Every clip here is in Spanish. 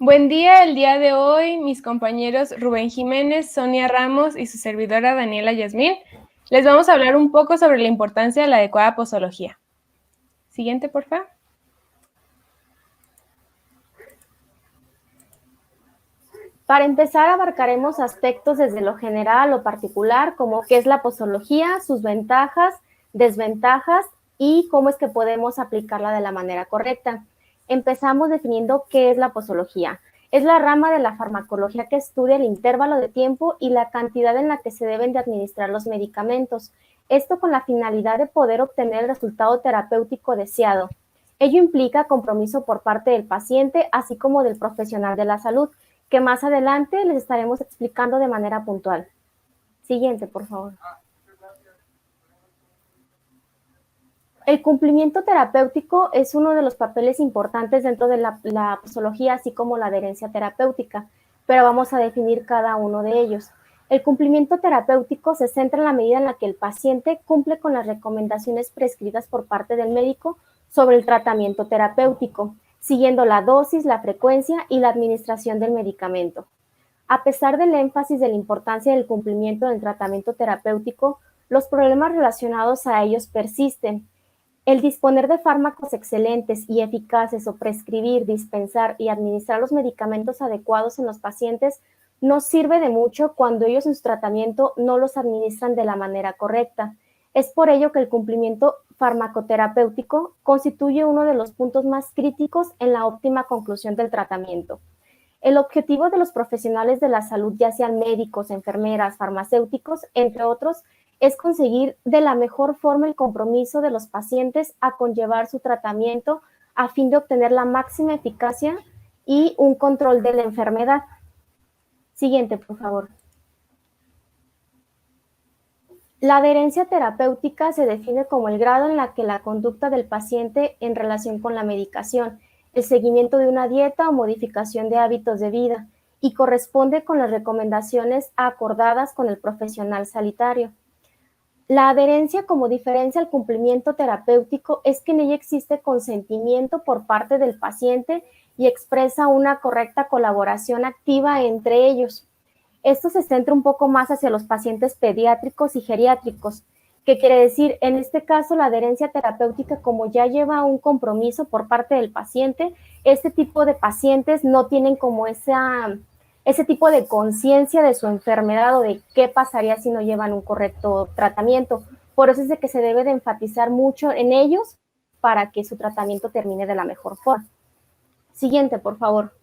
Buen día, el día de hoy mis compañeros Rubén Jiménez, Sonia Ramos y su servidora Daniela Yasmín les vamos a hablar un poco sobre la importancia de la adecuada posología. Siguiente, por favor. Para empezar, abarcaremos aspectos desde lo general o particular, como qué es la posología, sus ventajas, desventajas y cómo es que podemos aplicarla de la manera correcta. Empezamos definiendo qué es la posología. Es la rama de la farmacología que estudia el intervalo de tiempo y la cantidad en la que se deben de administrar los medicamentos. Esto con la finalidad de poder obtener el resultado terapéutico deseado. Ello implica compromiso por parte del paciente, así como del profesional de la salud, que más adelante les estaremos explicando de manera puntual. Siguiente, por favor. El cumplimiento terapéutico es uno de los papeles importantes dentro de la posología, así como la adherencia terapéutica, pero vamos a definir cada uno de ellos. El cumplimiento terapéutico se centra en la medida en la que el paciente cumple con las recomendaciones prescritas por parte del médico sobre el tratamiento terapéutico, siguiendo la dosis, la frecuencia y la administración del medicamento. A pesar del énfasis de la importancia del cumplimiento del tratamiento terapéutico, los problemas relacionados a ellos persisten. El disponer de fármacos excelentes y eficaces o prescribir, dispensar y administrar los medicamentos adecuados en los pacientes no sirve de mucho cuando ellos en su tratamiento no los administran de la manera correcta. Es por ello que el cumplimiento farmacoterapéutico constituye uno de los puntos más críticos en la óptima conclusión del tratamiento. El objetivo de los profesionales de la salud, ya sean médicos, enfermeras, farmacéuticos, entre otros, es conseguir de la mejor forma el compromiso de los pacientes a conllevar su tratamiento a fin de obtener la máxima eficacia y un control de la enfermedad. Siguiente, por favor. La adherencia terapéutica se define como el grado en la que la conducta del paciente en relación con la medicación, el seguimiento de una dieta o modificación de hábitos de vida, y corresponde con las recomendaciones acordadas con el profesional sanitario. La adherencia, como diferencia al cumplimiento terapéutico, es que en ella existe consentimiento por parte del paciente y expresa una correcta colaboración activa entre ellos. Esto se centra un poco más hacia los pacientes pediátricos y geriátricos. ¿Qué quiere decir? En este caso, la adherencia terapéutica, como ya lleva un compromiso por parte del paciente, este tipo de pacientes no tienen como ese tipo de conciencia de su enfermedad o de qué pasaría si no llevan un correcto tratamiento. Por eso es de que se debe de enfatizar mucho en ellos para que su tratamiento termine de la mejor forma. Siguiente, por favor.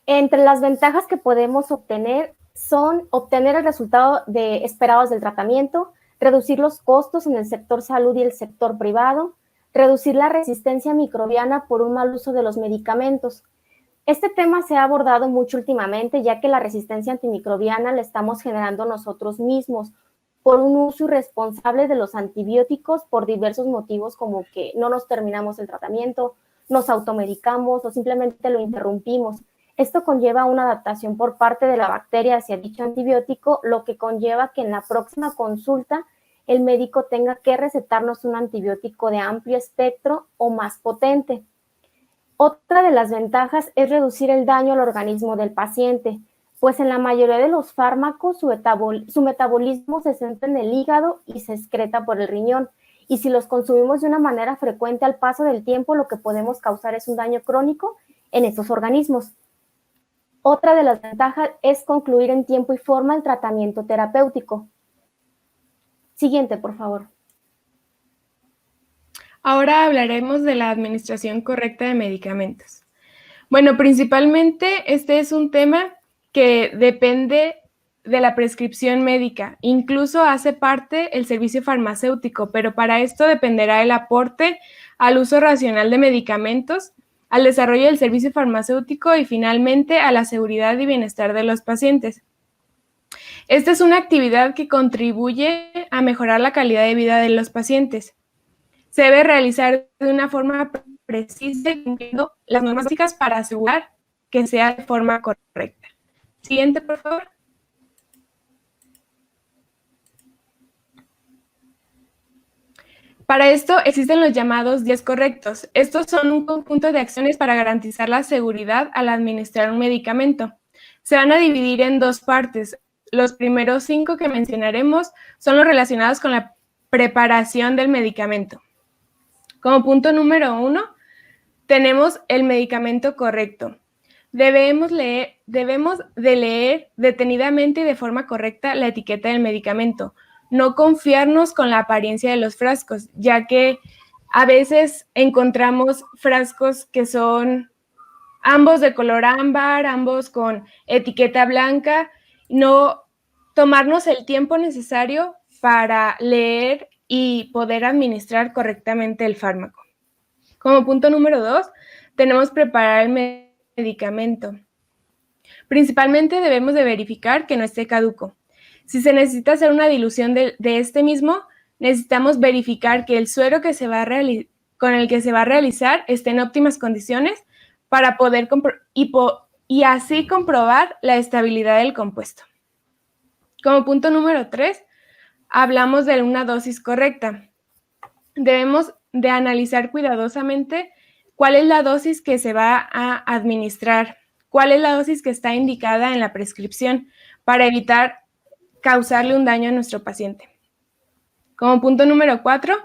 Entre las ventajas que podemos obtener son obtener el resultado esperados del tratamiento, reducir los costos en el sector salud y el sector privado, reducir la resistencia microbiana por un mal uso de los medicamentos. Este tema se ha abordado mucho últimamente, ya que la resistencia antimicrobiana la estamos generando nosotros mismos por un uso irresponsable de los antibióticos por diversos motivos, como que no nos terminamos el tratamiento, nos automedicamos o simplemente lo interrumpimos. Esto conlleva una adaptación por parte de la bacteria hacia dicho antibiótico, lo que conlleva que en la próxima consulta el médico tenga que recetarnos un antibiótico de amplio espectro o más potente. Otra de las ventajas es reducir el daño al organismo del paciente, pues en la mayoría de los fármacos su metabolismo se centra en el hígado y se excreta por el riñón. Y si los consumimos de una manera frecuente al paso del tiempo, lo que podemos causar es un daño crónico en estos organismos. Otra de las ventajas es concluir en tiempo y forma el tratamiento terapéutico. Siguiente, por favor. Ahora hablaremos de la administración correcta de medicamentos. Bueno, principalmente este es un tema que depende de la prescripción médica. Incluso hace parte el servicio farmacéutico, pero para esto dependerá el aporte al uso racional de medicamentos, al desarrollo del servicio farmacéutico y finalmente a la seguridad y bienestar de los pacientes. Esta es una actividad que contribuye a mejorar la calidad de vida de los pacientes. Se debe realizar de una forma precisa y cumpliendo las normas básicas para asegurar que sea de forma correcta. Siguiente, por favor. Para esto existen los llamados 10 correctos. Estos son un conjunto de acciones para garantizar la seguridad al administrar un medicamento. Se van a dividir en dos partes. Los primeros 5 que mencionaremos son los relacionados con la preparación del medicamento. Como punto número 1, tenemos el medicamento correcto. Debemos de leer detenidamente y de forma correcta la etiqueta del medicamento. No confiarnos con la apariencia de los frascos, ya que a veces encontramos frascos que son ambos de color ámbar, ambos con etiqueta blanca. No tomarnos el tiempo necesario para leer y poder administrar correctamente el fármaco. Como punto número 2, tenemos preparar el medicamento. Principalmente debemos de verificar que no esté caduco. Si se necesita hacer una dilución de este mismo, necesitamos verificar que el suero que con el que se va a realizar esté en óptimas condiciones para poder y así comprobar la estabilidad del compuesto. Como punto número 3, hablamos de una dosis correcta. Debemos de analizar cuidadosamente cuál es la dosis que se va a administrar, cuál es la dosis que está indicada en la prescripción para evitar causarle un daño a nuestro paciente. Como punto número 4,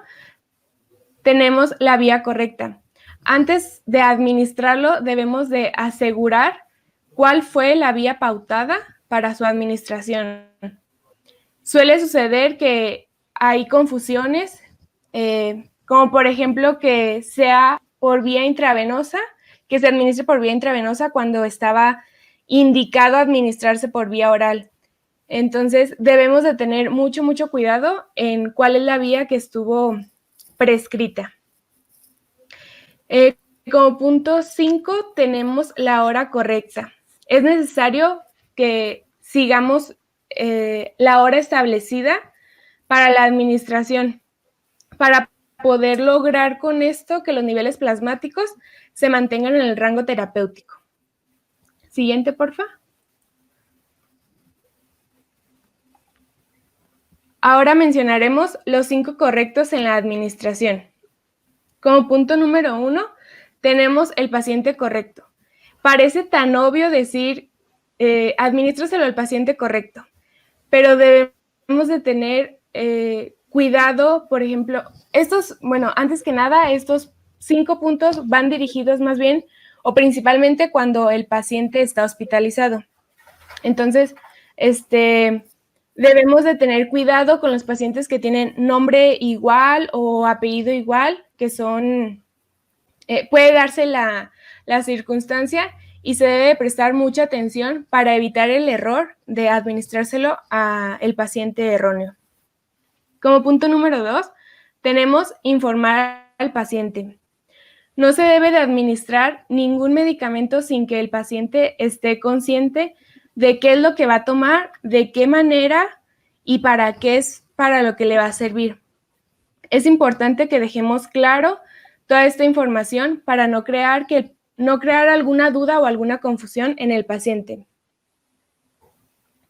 tenemos la vía correcta. Antes de administrarlo, debemos de asegurar cuál fue la vía pautada para su administración. Suele suceder que hay confusiones, como por ejemplo que sea por vía intravenosa, que se administre por vía intravenosa cuando estaba indicado administrarse por vía oral. Entonces, debemos de tener mucho cuidado en cuál es la vía que estuvo prescrita. Como punto 5, tenemos la hora correcta. Es necesario que sigamos la hora establecida para la administración, para poder lograr con esto que los niveles plasmáticos se mantengan en el rango terapéutico. Siguiente, porfa. Ahora mencionaremos los 5 correctos en la administración. Como punto número 1, tenemos el paciente correcto. Parece tan obvio decir, administráselo al paciente correcto, pero debemos de tener cuidado, por ejemplo, antes que nada, estos 5 puntos van dirigidos más bien o principalmente cuando el paciente está hospitalizado. Entonces, debemos de tener cuidado con los pacientes que tienen nombre igual o apellido igual, que son, puede darse la circunstancia y se debe prestar mucha atención para evitar el error de administrárselo al paciente erróneo. Como punto número 2, tenemos informar al paciente. No se debe de administrar ningún medicamento sin que el paciente esté consciente de qué es lo que va a tomar, de qué manera y para qué es para lo que le va a servir. Es importante que dejemos claro toda esta información para no crear alguna duda o alguna confusión en el paciente.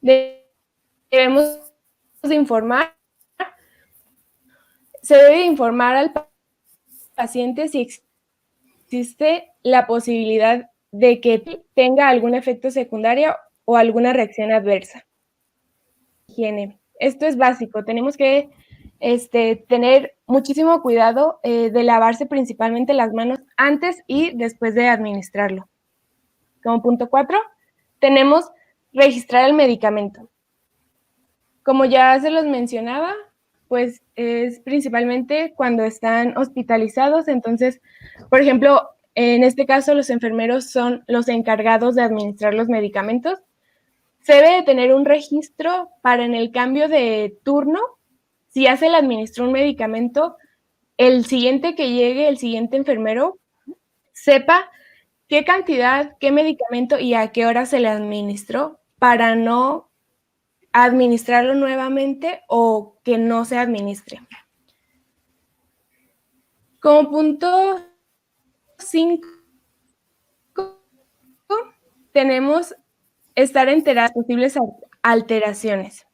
Debemos informar. Se debe informar al paciente si existe la posibilidad de que tenga algún efecto secundario o alguna reacción adversa. Higiene. Esto es básico. Tenemos que tener muchísimo cuidado de lavarse principalmente las manos antes y después de administrarlo. Como punto 4, tenemos registrar el medicamento. Como ya se los mencionaba, pues es principalmente cuando están hospitalizados. Entonces, por ejemplo, en este caso los enfermeros son los encargados de administrar los medicamentos. Se debe de tener un registro para en el cambio de turno, si ya se le administró un medicamento, el siguiente que llegue, el siguiente enfermero, sepa qué cantidad, qué medicamento y a qué hora se le administró para no administrarlo nuevamente o que no se administre. Como punto 5, tenemos estar enterados de posibles alteraciones.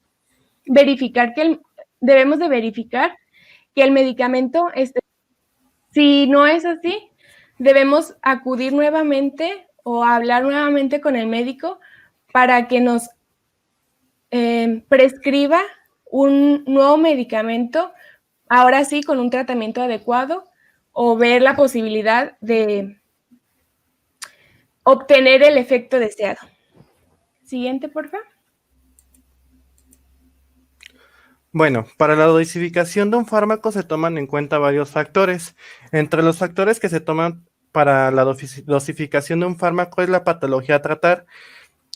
Debemos de verificar que el medicamento esté. Si no es así, debemos acudir nuevamente o hablar nuevamente con el médico para que nos prescriba un nuevo medicamento, ahora sí con un tratamiento adecuado, o ver la posibilidad de obtener el efecto deseado. Siguiente, por favor. Bueno, para la dosificación de un fármaco se toman en cuenta varios factores. Entre los factores que se toman para la dosificación de un fármaco es la patología a tratar.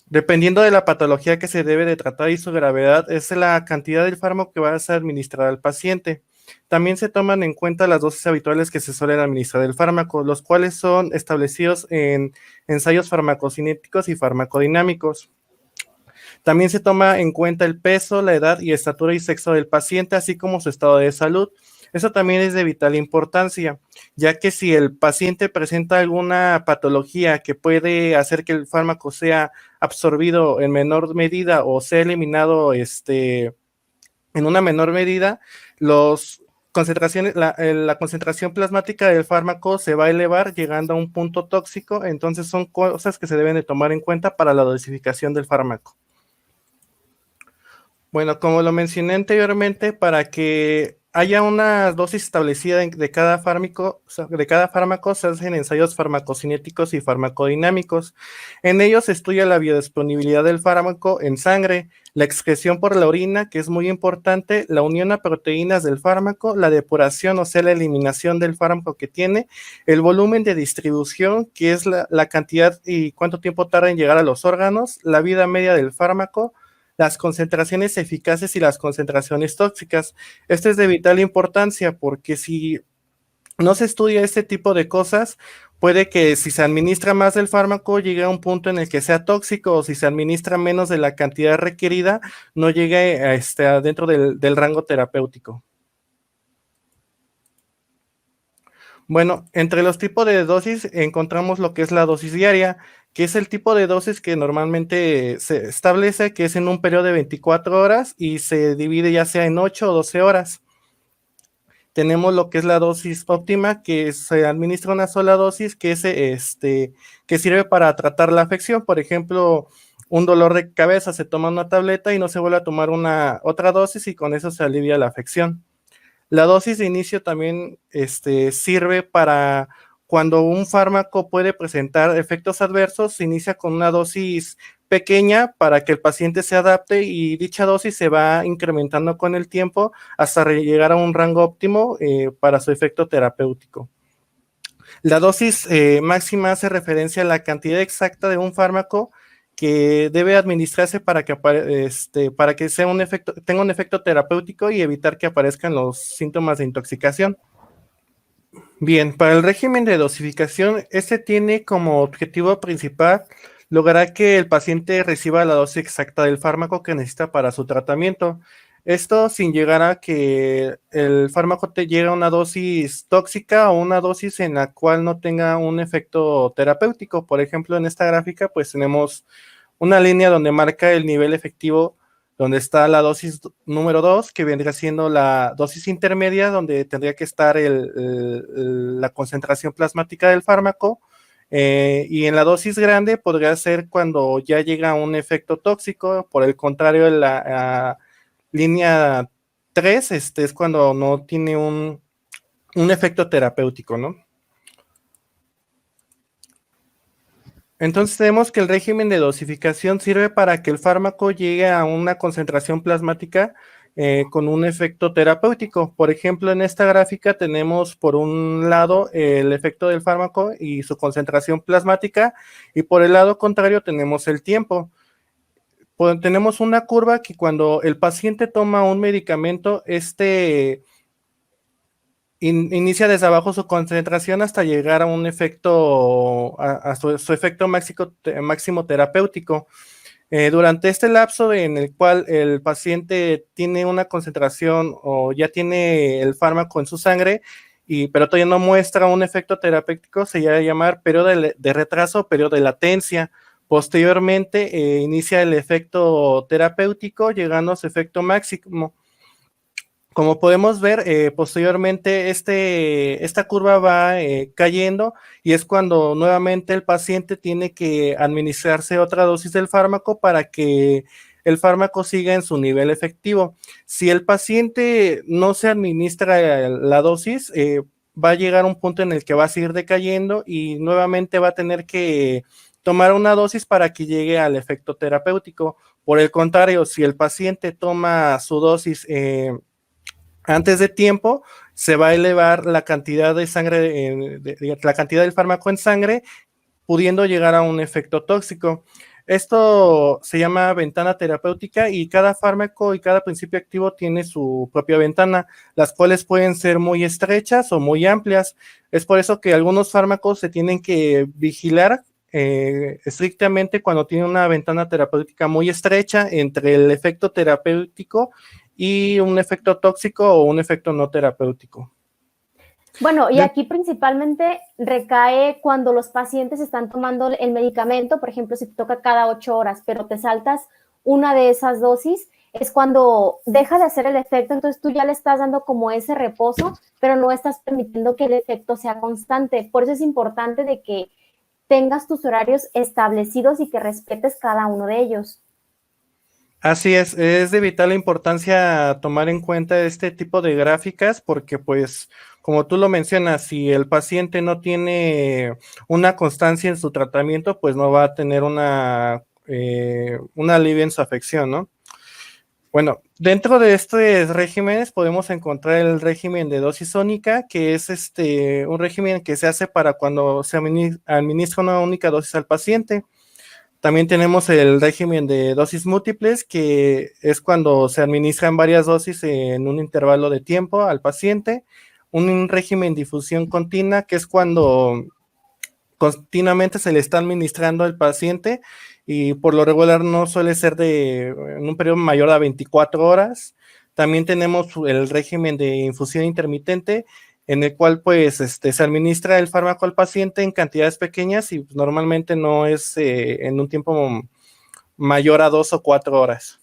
Dependiendo de la patología que se debe de tratar y su gravedad, es la cantidad del fármaco que va a ser administrado al paciente. También se toman en cuenta las dosis habituales que se suelen administrar del fármaco, los cuales son establecidos en ensayos farmacocinéticos y farmacodinámicos. También se toma en cuenta el peso, la edad y estatura y sexo del paciente, así como su estado de salud. Eso también es de vital importancia, ya que si el paciente presenta alguna patología que puede hacer que el fármaco sea absorbido en menor medida o sea eliminado en una menor medida, la concentración plasmática del fármaco se va a elevar llegando a un punto tóxico. Entonces son cosas que se deben de tomar en cuenta para la dosificación del fármaco. Bueno, como lo mencioné anteriormente, para que haya una dosis establecida de cada fármaco, se hacen ensayos farmacocinéticos y farmacodinámicos. En ellos se estudia la biodisponibilidad del fármaco en sangre, la excreción por la orina, que es muy importante, la unión a proteínas del fármaco, la depuración, o sea, la eliminación del fármaco que tiene, el volumen de distribución, que es la cantidad y cuánto tiempo tarda en llegar a los órganos, la vida media del fármaco, las concentraciones eficaces y las concentraciones tóxicas. Esto es de vital importancia porque si no se estudia este tipo de cosas, puede que si se administra más del fármaco llegue a un punto en el que sea tóxico, o si se administra menos de la cantidad requerida, no llegue a dentro del rango terapéutico. Bueno, entre los tipos de dosis encontramos lo que es la dosis diaria, que es el tipo de dosis que normalmente se establece, que es en un periodo de 24 horas y se divide ya sea en 8 o 12 horas. Tenemos lo que es la dosis óptima, que se administra una sola dosis, que sirve para tratar la afección. Por ejemplo, un dolor de cabeza, se toma una tableta y no se vuelve a tomar otra dosis y con eso se alivia la afección. La dosis de inicio también sirve para cuando un fármaco puede presentar efectos adversos, se inicia con una dosis pequeña para que el paciente se adapte y dicha dosis se va incrementando con el tiempo hasta llegar a un rango óptimo para su efecto terapéutico. La dosis máxima hace referencia a la cantidad exacta de un fármaco que debe administrarse para que tenga un efecto terapéutico y evitar que aparezcan los síntomas de intoxicación. Bien, para el régimen de dosificación, este tiene como objetivo principal lograr que el paciente reciba la dosis exacta del fármaco que necesita para su tratamiento. Esto sin llegar a que el fármaco te llegue a una dosis tóxica o una dosis en la cual no tenga un efecto terapéutico. Por ejemplo, en esta gráfica pues tenemos una línea donde marca el nivel efectivo, donde está la dosis número 2, que vendría siendo la dosis intermedia, donde tendría que estar la concentración plasmática del fármaco, y en la dosis grande podría ser cuando ya llega a un efecto tóxico. Por el contrario, la línea 3 es cuando no tiene un efecto terapéutico, ¿no? Entonces tenemos que el régimen de dosificación sirve para que el fármaco llegue a una concentración plasmática con un efecto terapéutico. Por ejemplo, en esta gráfica tenemos por un lado el efecto del fármaco y su concentración plasmática, y por el lado contrario tenemos el tiempo. Tenemos una curva que cuando el paciente toma un medicamento, inicia desde abajo su concentración hasta llegar a un efecto, a su efecto máximo terapéutico. Durante este lapso en el cual el paciente tiene una concentración o ya tiene el fármaco en su sangre, pero todavía no muestra un efecto terapéutico, se llama llamar periodo de retraso o periodo de latencia. Posteriormente inicia el efecto terapéutico llegando a su efecto máximo. Como podemos ver, posteriormente esta curva va cayendo y es cuando nuevamente el paciente tiene que administrarse otra dosis del fármaco para que el fármaco siga en su nivel efectivo. Si el paciente no se administra la dosis, va a llegar a un punto en el que va a seguir decayendo y nuevamente va a tener que tomar una dosis para que llegue al efecto terapéutico. Por el contrario, si el paciente toma su dosis antes de tiempo, se va a elevar la cantidad de sangre, la cantidad del fármaco en sangre, pudiendo llegar a un efecto tóxico. Esto se llama ventana terapéutica y cada fármaco y cada principio activo tiene su propia ventana, las cuales pueden ser muy estrechas o muy amplias. Es por eso que algunos fármacos se tienen que vigilar estrictamente cuando tienen una ventana terapéutica muy estrecha entre el efecto terapéutico y un efecto tóxico o un efecto no terapéutico. Bueno, y aquí principalmente recae cuando los pacientes están tomando el medicamento, por ejemplo, si te toca cada 8 horas, pero te saltas una de esas dosis, es cuando deja de hacer el efecto, entonces tú ya le estás dando como ese reposo, pero no estás permitiendo que el efecto sea constante. Por eso es importante de que tengas tus horarios establecidos y que respetes cada uno de ellos. Así es de vital importancia tomar en cuenta este tipo de gráficas porque pues como tú lo mencionas, si el paciente no tiene una constancia en su tratamiento, pues no va a tener un alivio en su afección, ¿no? Bueno, dentro de estos regímenes podemos encontrar el régimen de dosis única, que es un régimen que se hace para cuando se administra una única dosis al paciente. También tenemos el régimen de dosis múltiples, que es cuando se administran varias dosis en un intervalo de tiempo al paciente. Un régimen de difusión continua, que es cuando continuamente se le está administrando al paciente y por lo regular no suele ser en un periodo mayor a 24 horas. También tenemos el régimen de infusión intermitente, en el cual pues se administra el fármaco al paciente en cantidades pequeñas y pues, normalmente no es en un tiempo mayor a 2 o 4 horas.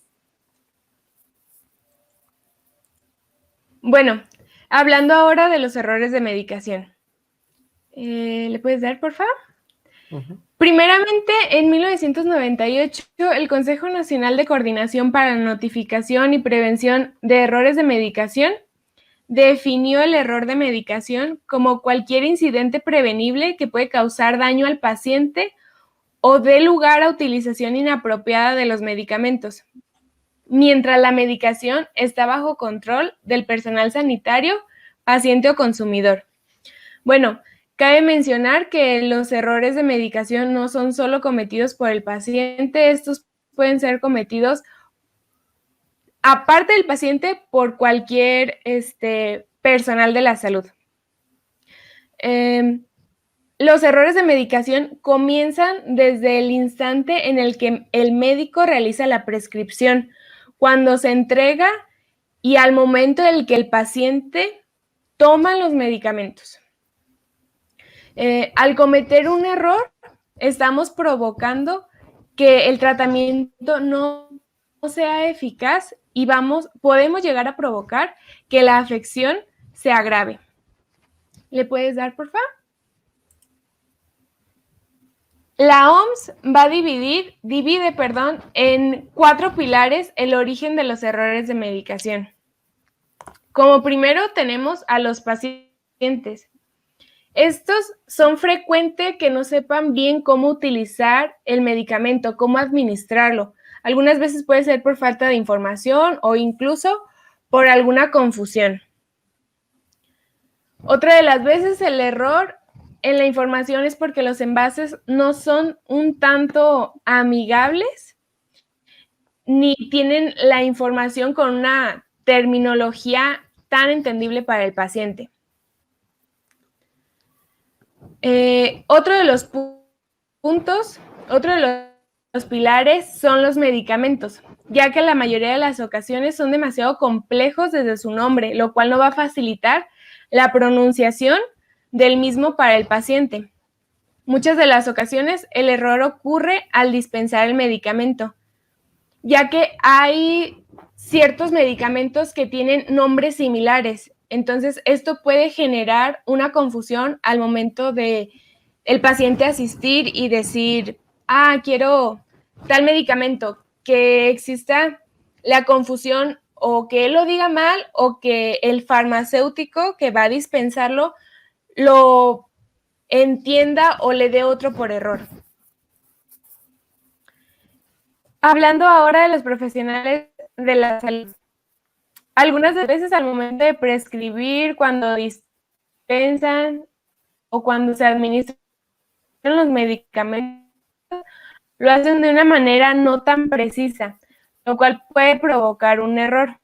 Bueno, hablando ahora de los errores de medicación. ¿Le puedes dar, por favor? Primeramente, en 1998, el Consejo Nacional de Coordinación para la Notificación y Prevención de Errores de Medicación definió el error de medicación como cualquier incidente prevenible que puede causar daño al paciente o dé lugar a utilización inapropiada de los medicamentos, mientras la medicación está bajo control del personal sanitario, paciente o consumidor. Bueno, cabe mencionar que los errores de medicación no son solo cometidos por el paciente, estos pueden ser cometidos aparte del paciente por cualquier personal de la salud. Los errores de medicación comienzan desde el instante en el que el médico realiza la prescripción, cuando se entrega y al momento en el que el paciente toma los medicamentos. Al cometer un error, estamos provocando que el tratamiento no sea eficaz y podemos llegar a provocar que la afección se agrave. ¿Le puedes dar, por favor? La OMS divide en 4 pilares el origen de los errores de medicación. Como primero tenemos a los pacientes. Estos son frecuentes que no sepan bien cómo utilizar el medicamento, cómo administrarlo. Algunas veces puede ser por falta de información o incluso por alguna confusión. Otra de las veces el error en la información es porque los envases no son un tanto amigables ni tienen la información con una terminología tan entendible para el paciente. Otro de los pilares son los medicamentos, ya que la mayoría de las ocasiones son demasiado complejos desde su nombre, lo cual no va a facilitar la pronunciación del mismo para el paciente. Muchas de las ocasiones el error ocurre al dispensar el medicamento, ya que hay ciertos medicamentos que tienen nombres similares. Entonces, esto puede generar una confusión al momento de el paciente asistir y decir, quiero tal medicamento, que exista la confusión o que él lo diga mal o que el farmacéutico que va a dispensarlo lo entienda o le dé otro por error. Hablando ahora de los profesionales de la salud. Algunas veces al momento de prescribir, cuando dispensan o cuando se administran los medicamentos, lo hacen de una manera no tan precisa, lo cual puede provocar un error.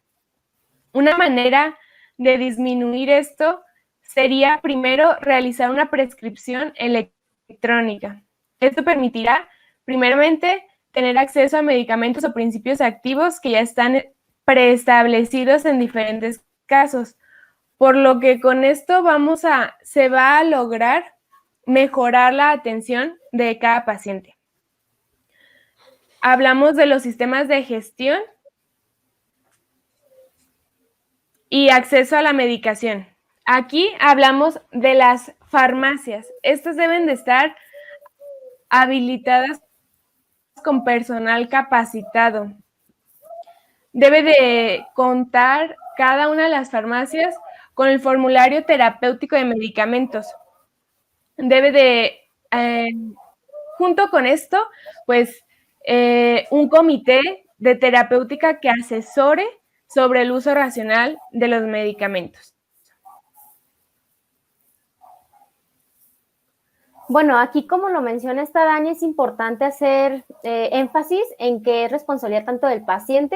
Una manera de disminuir esto sería primero realizar una prescripción electrónica. Esto permitirá, primeramente, tener acceso a medicamentos o principios activos que ya están preestablecidos en diferentes casos, por lo que con esto se va a lograr mejorar la atención de cada paciente. Hablamos de los sistemas de gestión y acceso a la medicación. Aquí hablamos de las farmacias. Estas deben de estar habilitadas con personal capacitado. Debe de contar cada una de las farmacias con el formulario terapéutico de medicamentos. Debe de, junto con esto, pues, un comité de terapéutica que asesore sobre el uso racional de los medicamentos. Bueno, aquí como lo menciona esta Dani, es importante hacer énfasis en que es responsabilidad tanto del paciente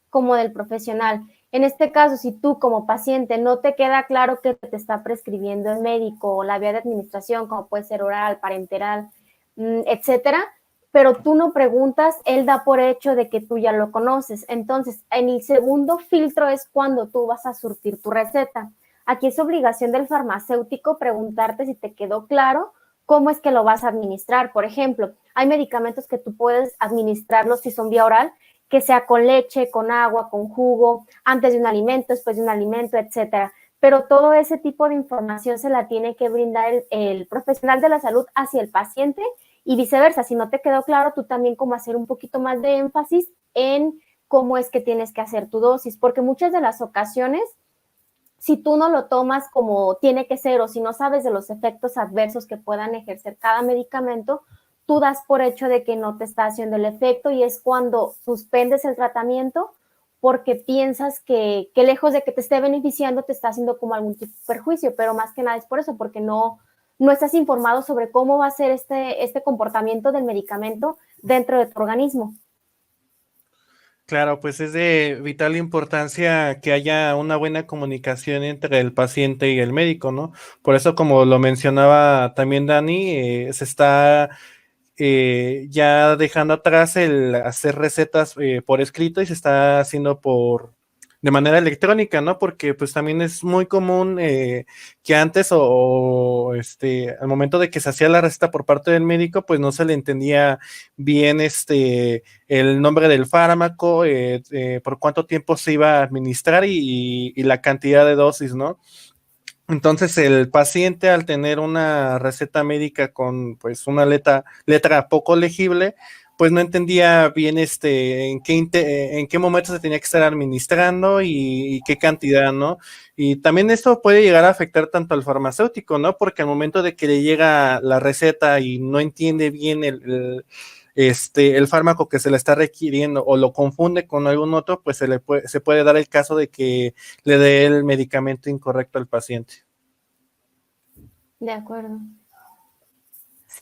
como del profesional. En este caso, si tú como paciente no te queda claro qué te está prescribiendo el médico o la vía de administración, como puede ser oral, parenteral, etcétera, pero tú no preguntas, él da por hecho de que tú ya lo conoces. Entonces, en el segundo filtro es cuando tú vas a surtir tu receta. Aquí es obligación del farmacéutico preguntarte si te quedó claro cómo es que lo vas a administrar. Por ejemplo, hay medicamentos que tú puedes administrarlos si son vía oral, que sea con leche, con agua, con jugo, antes de un alimento, después de un alimento, etcétera. Pero todo ese tipo de información se la tiene que brindar el profesional de la salud hacia el paciente y viceversa. Si no te quedó claro, tú también como hacer un poquito más de énfasis en cómo es que tienes que hacer tu dosis, porque muchas de las ocasiones, si tú no lo tomas como tiene que ser o si no sabes de los efectos adversos que puedan ejercer cada medicamento, tú das por hecho de que no te está haciendo el efecto y es cuando suspendes el tratamiento porque piensas que lejos de que te esté beneficiando, te está haciendo como algún tipo de perjuicio, pero más que nada es por eso, porque no estás informado sobre cómo va a ser este comportamiento del medicamento dentro de tu organismo. Claro, pues es de vital importancia que haya una buena comunicación entre el paciente y el médico, ¿no? Por eso, como lo mencionaba también Dani, se está ya dejando atrás el hacer recetas por escrito y se está haciendo de manera electrónica, ¿no? Porque pues también es muy común que antes al momento de que se hacía la receta por parte del médico, pues no se le entendía bien el nombre del fármaco, por cuánto tiempo se iba a administrar y la cantidad de dosis, ¿no? Entonces el paciente al tener una receta médica con pues una letra poco legible, pues no entendía bien en qué momento se tenía que estar administrando y qué cantidad, ¿no? Y también esto puede llegar a afectar tanto al farmacéutico, ¿no? Porque al momento de que le llega la receta y no entiende bien el fármaco que se le está requiriendo o lo confunde con algún otro, pues se puede dar el caso de que le dé el medicamento incorrecto al paciente. De acuerdo.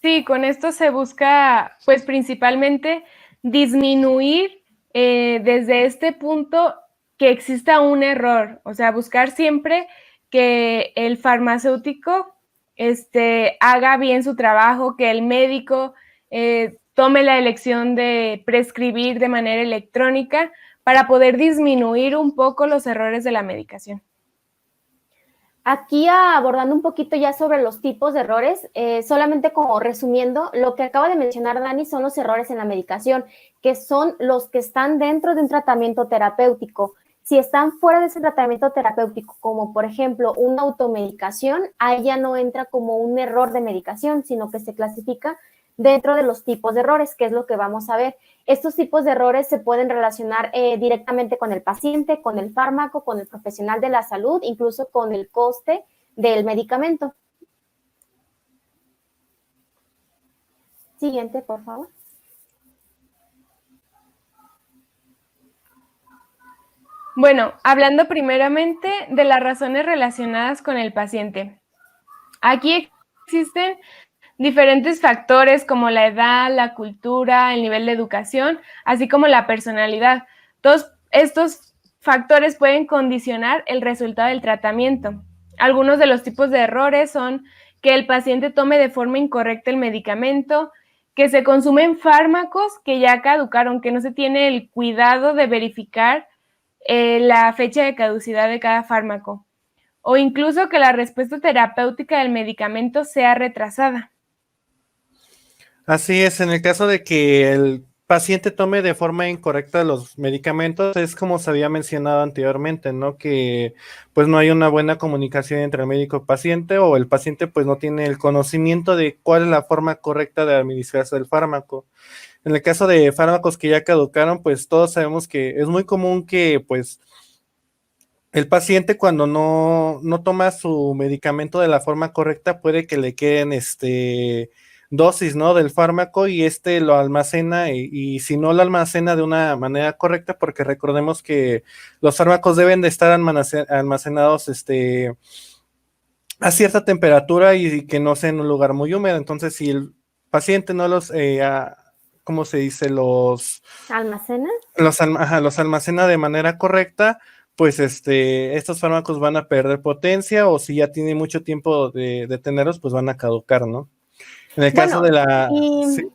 Sí, con esto se busca, pues principalmente disminuir desde este punto que exista un error, o sea, buscar siempre que el farmacéutico haga bien su trabajo, que el médico tome la elección de prescribir de manera electrónica para poder disminuir un poco los errores de la medicación. Aquí abordando un poquito ya sobre los tipos de errores, solamente como resumiendo, lo que acaba de mencionar Dani son los errores en la medicación, que son los que están dentro de un tratamiento terapéutico. Si están fuera de ese tratamiento terapéutico, como por ejemplo una automedicación, ahí ya no entra como un error de medicación, sino que se clasifica dentro de los tipos de errores, que es lo que vamos a ver. Estos tipos de errores se pueden relacionar directamente con el paciente, con el fármaco, con el profesional de la salud, incluso con el coste del medicamento. Siguiente, por favor. Bueno, hablando primeramente de las razones relacionadas con el paciente. Aquí existen diferentes factores como la edad, la cultura, el nivel de educación, así como la personalidad. Todos estos factores pueden condicionar el resultado del tratamiento. Algunos de los tipos de errores son que el paciente tome de forma incorrecta el medicamento, que se consumen fármacos que ya caducaron, que no se tiene el cuidado de verificar la fecha de caducidad de cada fármaco, o incluso que la respuesta terapéutica del medicamento sea retrasada. Así es, en el caso de que el paciente tome de forma incorrecta los medicamentos, es como se había mencionado anteriormente, ¿no? Que pues no hay una buena comunicación entre el médico y paciente, o el paciente pues no tiene el conocimiento de cuál es la forma correcta de administrarse el fármaco. En el caso de fármacos que ya caducaron, pues todos sabemos que es muy común que pues el paciente cuando no toma su medicamento de la forma correcta puede que le queden dosis, ¿no? Del fármaco y lo almacena y si no lo almacena de una manera correcta, porque recordemos que los fármacos deben de estar almacenados a cierta temperatura y que no sea en un lugar muy húmedo. Entonces, si el paciente no los, ¿cómo se dice? ¿Almacena? Los almacena de manera correcta, pues estos fármacos van a perder potencia o si ya tiene mucho tiempo de tenerlos, pues van a caducar, ¿no? En el caso Bueno, de la... y ¿sí?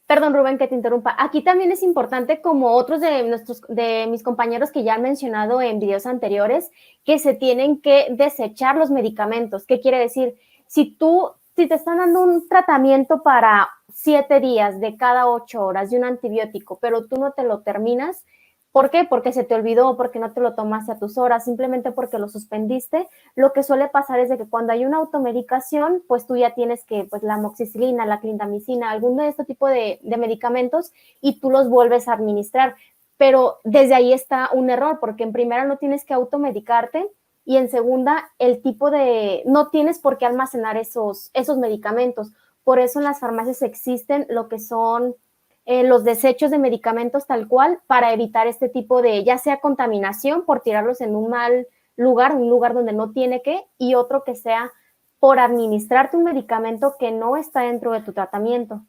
perdón, Rubén, que te interrumpa. Aquí también es importante, como otros de mis compañeros que ya han mencionado en videos anteriores, que se tienen que desechar los medicamentos. ¿Qué quiere decir? Si te están dando un tratamiento para 7 días de cada 8 horas de un antibiótico, pero tú no te lo terminas, ¿por qué? Porque se te olvidó, porque no te lo tomaste a tus horas, simplemente porque lo suspendiste. Lo que suele pasar es de que cuando hay una automedicación, pues tú ya tienes que, pues la amoxicilina, la clindamicina, alguno de este tipo de medicamentos y tú los vuelves a administrar. Pero desde ahí está un error, porque en primera no tienes que automedicarte y en segunda, no tienes por qué almacenar esos medicamentos. Por eso en las farmacias existen lo que son los desechos de medicamentos tal cual para evitar este tipo de, ya sea contaminación por tirarlos en un mal lugar, un lugar donde no tiene que, y otro que sea por administrarte un medicamento que no está dentro de tu tratamiento.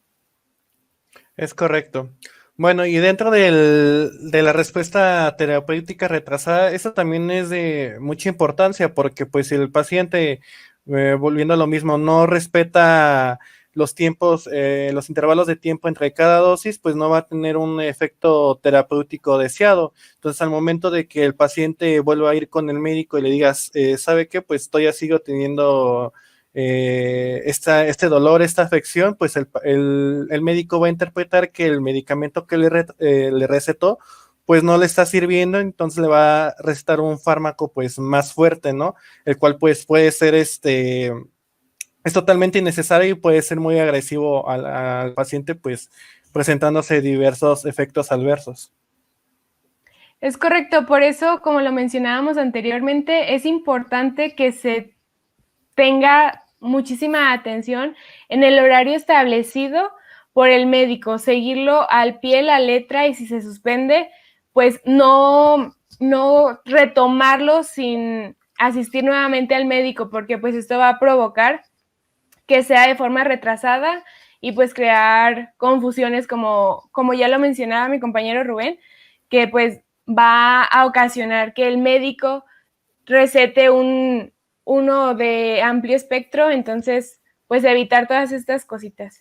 Es correcto. Bueno, y dentro de la respuesta terapéutica retrasada, eso también es de mucha importancia porque pues si el paciente, volviendo a lo mismo, no respeta los tiempos, los intervalos de tiempo entre cada dosis, pues no va a tener un efecto terapéutico deseado. Entonces, al momento de que el paciente vuelva a ir con el médico y le digas, ¿sabe qué? Pues todavía sigo teniendo este dolor, esta afección, pues el médico va a interpretar que el medicamento que le recetó, pues no le está sirviendo, entonces le va a recetar un fármaco pues más fuerte, ¿no? El cual pues puede ser es totalmente innecesario y puede ser muy agresivo al paciente, pues presentándose diversos efectos adversos. Es correcto, por eso, como lo mencionábamos anteriormente, es importante que se tenga muchísima atención en el horario establecido por el médico, seguirlo al pie de la letra y si se suspende, pues no retomarlo sin asistir nuevamente al médico, porque pues esto va a provocar que sea de forma retrasada y pues crear confusiones como ya lo mencionaba mi compañero Rubén, que pues va a ocasionar que el médico recete uno de amplio espectro, entonces pues evitar todas estas cositas.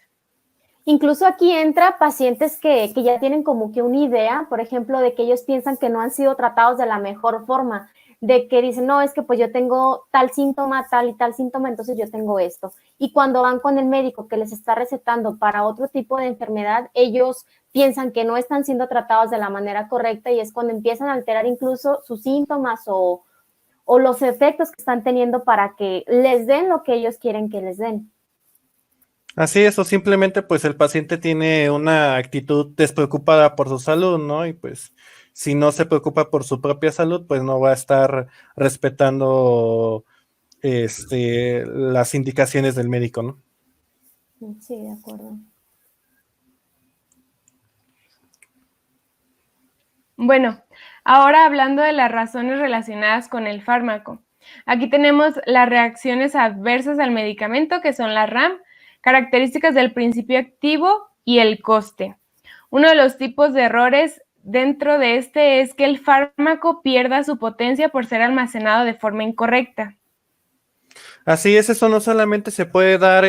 Incluso aquí entra pacientes que ya tienen como que una idea, por ejemplo, de que ellos piensan que no han sido tratados de la mejor forma. de que dicen, no, es que pues yo tengo tal síntoma, tal y tal síntoma, entonces yo tengo esto. Y cuando van con el médico que les está recetando para otro tipo de enfermedad, ellos piensan que no están siendo tratados de la manera correcta y es cuando empiezan a alterar incluso sus síntomas o los efectos que están teniendo para que les den lo que ellos quieren que les den. Así es, o simplemente pues el paciente tiene una actitud despreocupada por su salud, ¿no? Y pues si no se preocupa por su propia salud, pues no va a estar respetando las indicaciones del médico, ¿no? Sí, de acuerdo. Bueno, ahora hablando de las razones relacionadas con el fármaco. Aquí tenemos las reacciones adversas al medicamento, que son las RAM, características del principio activo y el coste. Uno de los tipos de errores dentro de este es que el fármaco pierda su potencia por ser almacenado de forma incorrecta. Así es, eso no solamente se puede dar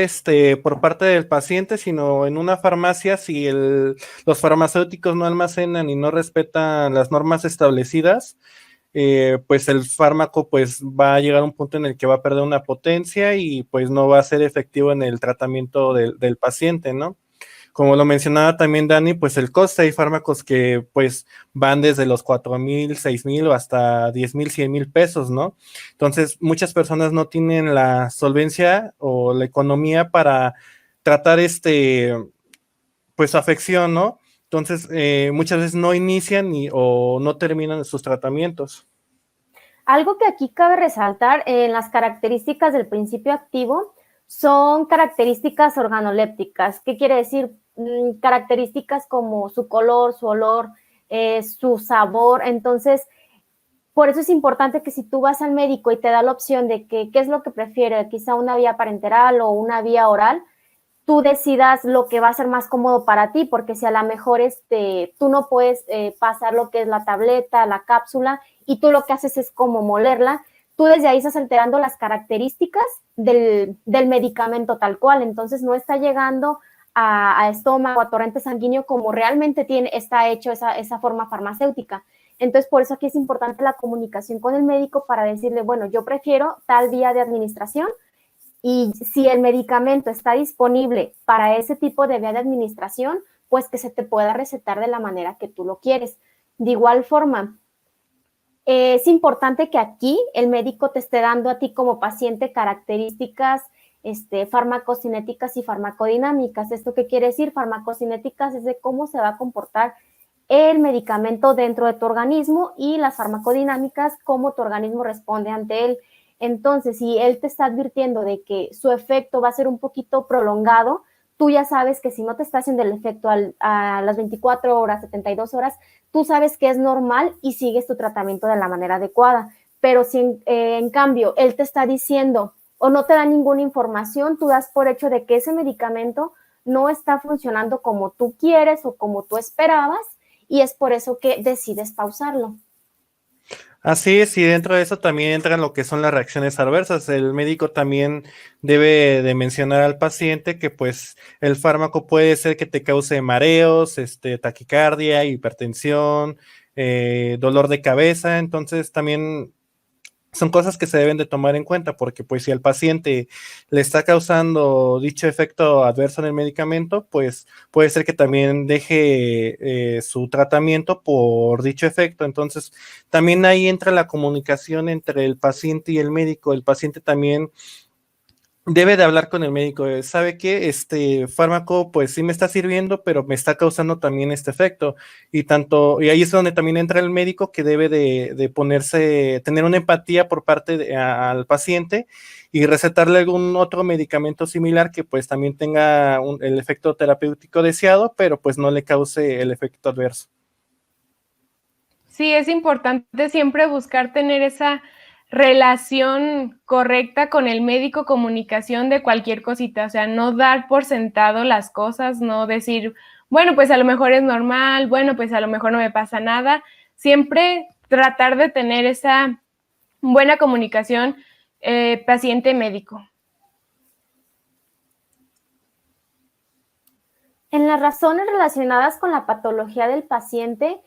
por parte del paciente, sino en una farmacia, si los farmacéuticos no almacenan y no respetan las normas establecidas, pues el fármaco pues va a llegar a un punto en el que va a perder una potencia y pues no va a ser efectivo en el tratamiento del paciente, ¿no? Como lo mencionaba también Dani, pues el coste, hay fármacos que pues van desde los 4,000, 6,000 o hasta 10,000, 100,000 pesos, ¿no? Entonces, muchas personas no tienen la solvencia o la economía para tratar pues su afección, ¿no? Entonces, muchas veces no inician o no terminan sus tratamientos. Algo que aquí cabe resaltar en las características del principio activo son características organolépticas. ¿Qué quiere decir? Características como su color, su olor, su sabor. Entonces, por eso es importante que si tú vas al médico y te da la opción de que qué es lo que prefiere, quizá una vía parenteral o una vía oral, tú decidas lo que va a ser más cómodo para ti, porque si a lo mejor tú no puedes pasar lo que es la tableta, la cápsula, y tú lo que haces es como molerla, tú desde ahí estás alterando las características del medicamento tal cual, entonces no está llegando a estómago, a torrente sanguíneo como realmente está hecho esa forma farmacéutica. Entonces, por eso aquí es importante la comunicación con el médico para decirle, bueno, yo prefiero tal vía de administración, y si el medicamento está disponible para ese tipo de vía de administración, pues que se te pueda recetar de la manera que tú lo quieres. De igual forma, es importante que aquí el médico te esté dando a ti como paciente características farmacocinéticas y farmacodinámicas. ¿Esto qué quiere decir? Farmacocinéticas es de cómo se va a comportar el medicamento dentro de tu organismo, y las farmacodinámicas, cómo tu organismo responde ante él. Entonces, si él te está advirtiendo de que su efecto va a ser un poquito prolongado, tú ya sabes que si no te está haciendo el efecto a las 24 horas, 72 horas, tú sabes que es normal y sigues tu tratamiento de la manera adecuada. Pero si en cambio él te está diciendo o no te da ninguna información, tú das por hecho de que ese medicamento no está funcionando como tú quieres o como tú esperabas, y es por eso que decides pausarlo. Así es, y dentro de eso también entran lo que son las reacciones adversas. El médico también debe de mencionar al paciente que pues el fármaco puede ser que te cause mareos, taquicardia, hipertensión, dolor de cabeza. Entonces también son cosas que se deben de tomar en cuenta, porque pues si al paciente le está causando dicho efecto adverso en el medicamento, pues puede ser que también deje su tratamiento por dicho efecto. Entonces también ahí entra la comunicación entre el paciente y el médico. El paciente también debe de hablar con el médico. ¿Sabe qué? Este fármaco pues sí me está sirviendo, pero me está causando también este efecto. Y ahí es donde también entra el médico, que debe de tener una empatía por parte al paciente y recetarle algún otro medicamento similar que pues también tenga el efecto terapéutico deseado, pero pues no le cause el efecto adverso. Sí, es importante siempre buscar tener esa relación correcta con el médico, comunicación de cualquier cosita, o sea, no dar por sentado las cosas, no decir, bueno, pues a lo mejor es normal, bueno, pues a lo mejor no me pasa nada, siempre tratar de tener esa buena comunicación paciente-médico. En las razones relacionadas con la patología del paciente,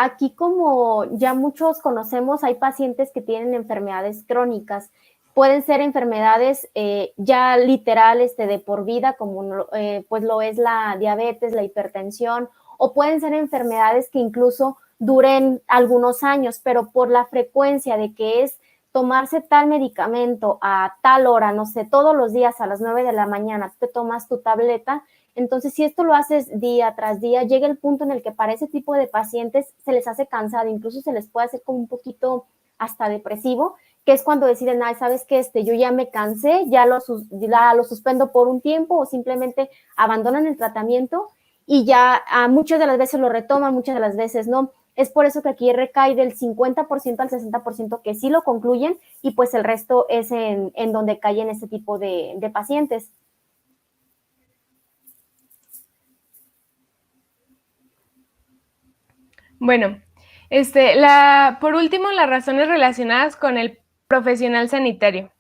aquí, como ya muchos conocemos, hay pacientes que tienen enfermedades crónicas. Pueden ser enfermedades ya literales de por vida, como pues lo es la diabetes, la hipertensión, o pueden ser enfermedades que incluso duren algunos años, pero por la frecuencia de que es tomarse tal medicamento a tal hora, no sé, todos los días a las 9 de la mañana te tomas tu tableta. Entonces, si esto lo haces día tras día, llega el punto en el que para ese tipo de pacientes se les hace cansado, incluso se les puede hacer como un poquito hasta depresivo, que es cuando deciden, ay, ¿sabes qué? Yo ya me cansé, ya lo suspendo por un tiempo, o simplemente abandonan el tratamiento y ya muchas de las veces lo retoman, muchas de las veces no. Es por eso que aquí recae del 50% al 60% que sí lo concluyen, y pues el resto es en donde caen este tipo de pacientes. Bueno, por último, las razones relacionadas con el profesional sanitario.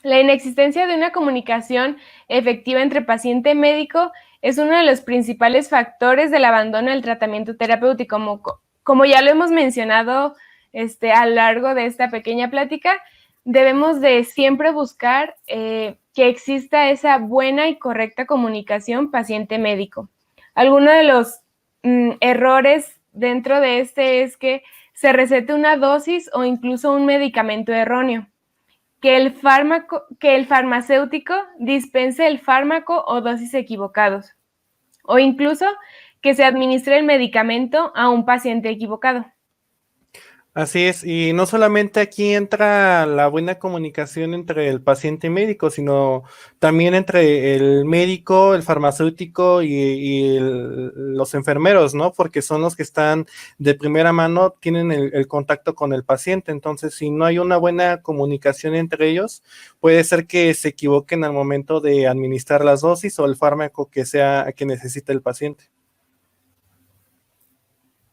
La inexistencia de una comunicación efectiva entre paciente y médico es uno de los principales factores del abandono del tratamiento terapéutico. Como ya lo hemos mencionado a lo largo de esta pequeña plática, debemos de siempre buscar que exista esa buena y correcta comunicación paciente-médico. Alguno de los errores dentro de es que se recete una dosis o incluso un medicamento erróneo, que el farmacéutico dispense el fármaco o dosis equivocados, o incluso que se administre el medicamento a un paciente equivocado. Así es, y no solamente aquí entra la buena comunicación entre el paciente y médico, sino también entre el médico, el farmacéutico y los enfermeros, ¿no? Porque son los que están de primera mano, tienen el contacto con el paciente. Entonces, si no hay una buena comunicación entre ellos, puede ser que se equivoquen al momento de administrar las dosis o el fármaco que necesita el paciente.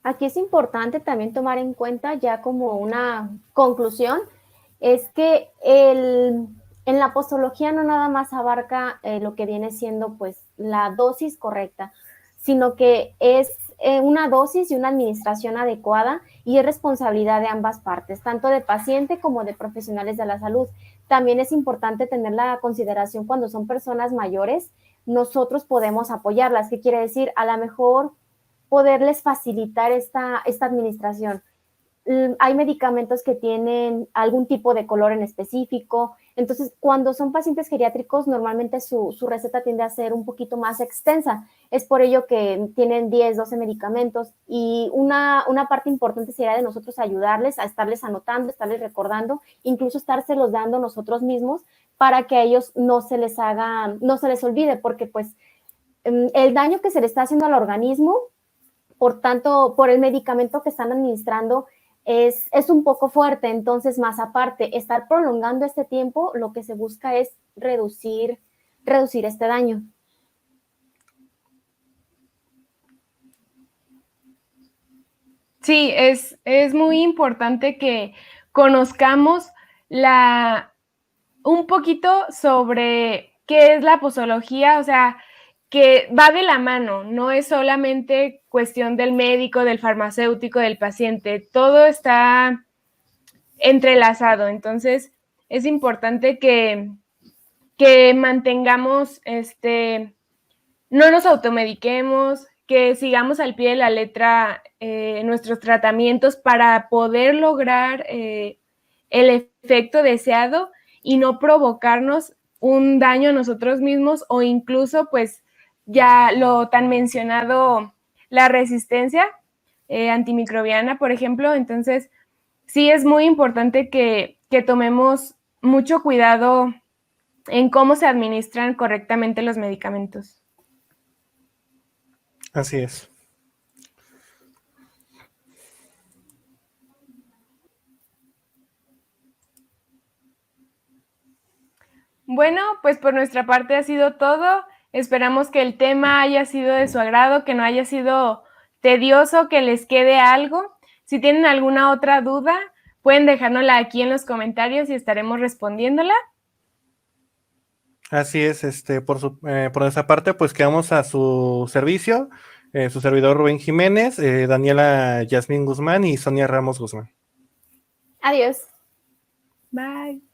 Aquí es importante también tomar en cuenta, ya como una conclusión, es que en la postología no nada más abarca lo que viene siendo pues la dosis correcta, sino que es una dosis y una administración adecuada, y es responsabilidad de ambas partes, tanto de paciente como de profesionales de la salud. También es importante tener la consideración cuando son personas mayores, nosotros podemos apoyarlas. ¿Qué quiere decir? A lo mejor poderles facilitar esta administración. Hay medicamentos que tienen algún tipo de color en específico. Entonces, cuando son pacientes geriátricos, normalmente su receta tiende a ser un poquito más extensa. Es por ello que tienen 10, 12 medicamentos, y una parte importante sería de nosotros ayudarles a estarles anotando, estarles recordando, incluso estárselos dando nosotros mismos, para que a ellos no se les olvide, porque pues el daño que se le está haciendo al organismo, por tanto, por el medicamento que están administrando, es un poco fuerte. Entonces, más aparte, estar prolongando este tiempo, lo que se busca es reducir este daño. Sí, es muy importante que conozcamos un poquito sobre qué es la posología, o sea, que va de la mano, no es solamente cuestión del médico, del farmacéutico, del paciente, todo está entrelazado. Entonces, es importante que mantengamos, no nos automediquemos, que sigamos al pie de la letra nuestros tratamientos para poder lograr el efecto deseado y no provocarnos un daño a nosotros mismos, o incluso pues ya lo tan mencionado, la resistencia antimicrobiana, por ejemplo. Entonces, sí es muy importante que tomemos mucho cuidado en cómo se administran correctamente los medicamentos. Así es. Bueno, pues por nuestra parte ha sido todo. Esperamos que el tema haya sido de su agrado, que no haya sido tedioso, que les quede algo. Si tienen alguna otra duda, pueden dejárnosla aquí en los comentarios y estaremos respondiéndola. Así es, por esa parte, pues quedamos a su servicio. Su servidor Rubén Jiménez, Daniela Yasmín Guzmán y Sonia Ramos Guzmán. Adiós. Bye.